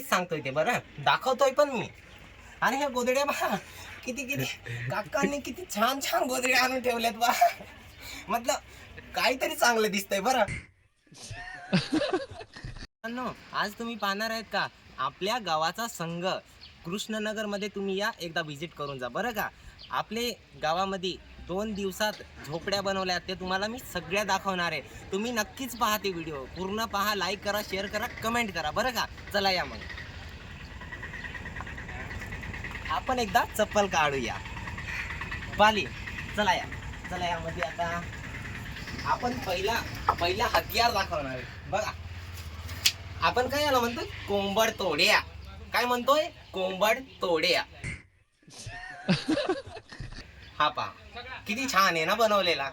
सांगतोय ते बरं दाखवतोय पण मी. आणि ह्या गोदड्या बा किती किती काकांनी किती छान छान गोदड्या आणून ठेवल्यात बा. मतलब काहीतरी चांगलं दिसतंय बरं. आज तुम्ही पाहणार आहेत का आपल्या गावाचा संघ कृष्णनगर मध्ये. तुम्ही या एकदा व्हिजिट करून जा बरं का. आपले गावामध्ये 2 दिवसात झोपड्या बनवल्या ते तुम्हाला मी सगळ्या दाखवणार आहे. तुम्ही नक्कीच पहा ते व्हिडिओ पूर्ण पहा, लाईक करा, शेअर करा, कमेंट करा बरं का. चला या मग आपण एकदा चप्पल काढूया बाली. चला यामध्ये आता आपण पहिला हत्यार दाखवणार आहे बघा. आपण काय याला म्हणतोय कोंबड तोड्या. काय म्हणतोय कोंबड तोड्या. हा पहा किती छान आहे ना बनवलेला.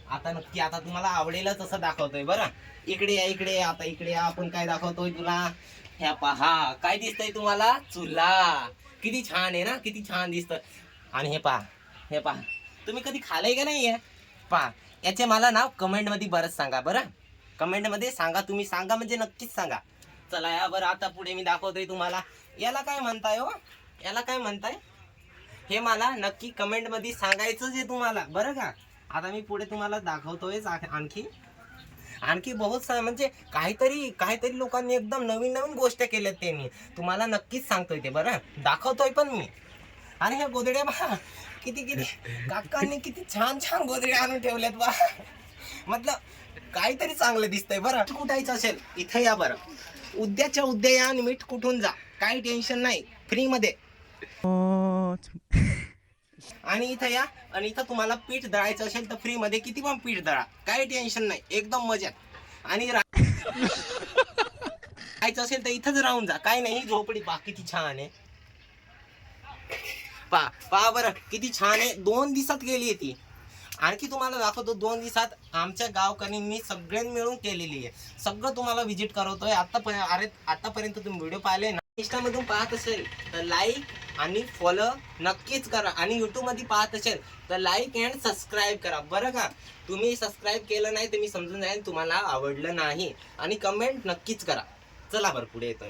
आता नक्की आता तुम्हाला आवडेलच असं दाखवतोय बरं. इकडे या आता इकडे या. आपण काय दाखवतोय तुला. ह्या पहा काय दिसतंय तुम्हाला चुला. किती छान आहे ना, किती छान दिसतं. आणि हे पहा तुम्ही कधी खाल्लंय का नाही. पहा याचे मला नाव कमेंट मध्ये बरंच सांगा बरं. कमेंट मध्ये सांगा, तुम्ही सांगा म्हणजे नक्कीच सांगा. चला या बरं आता पुढे मी दाखवतोय तुम्हाला. याला काय म्हणताय हो, याला काय म्हणताय हे मला नक्की कमेंट मध्ये सांगायचंच आहे तुम्हाला बरं का. आता मी पुढे तुम्हाला दाखवतोय आणखी बहुत सारे म्हणजे काहीतरी लोकांनी एकदम नवीन गोष्ट केल्यात त्यांनी. तुम्हाला नक्कीच सांगतोय ते बरं दाखवतोय पण मी. आणि ह्या गोदड्या बा किती किती काकांनी किती छान छान गोदड्या आणून ठेवल्यात बा. मतलब काहीतरी चांगलं दिसतंय बरं. कुठायचं असेल इथं या बरं. उद्याच्या उद्या या आणि मीठ कुठून जा, काही टेन्शन नाही, फ्री मध्ये. आणि इथं या आणि इथं तुम्हाला पीठ दळायचं असेल तर फ्री मध्ये किती पण पीठ दळा, काही टेन्शन नाही, एकदम मजेत. आणि राहायचं असेल तर इथंच राहून जा, काही नाही. झोपडी पहा किती छान आहे. पहा बरं किती छान आहे. 2 दिवसात गेली आहे ती. आणखी तुम्हाला दाखवतो 2 दिवसात आमच्या गावकऱ्यांनी सगळ्यांनी मिळून केलेली आहे. सगळं तुम्हाला व्हिजिट करवतोय. आतापर्यंत तुम्ही व्हिडिओ पाहिले ना, इंस्टामधून पाहत असेल तर लाईक आणि फॉलो नक्कीच करा. आणि यूट्यूब मध्ये पाहत असेल तर लाईक अँड सबस्क्राईब करा बरं का. तुम्ही सबस्क्राईब केलं नाही तर मी समजून जाईल तुम्हाला आवडलं नाही. आणि कमेंट नक्कीच करा. चला बरं पुढे येतोय.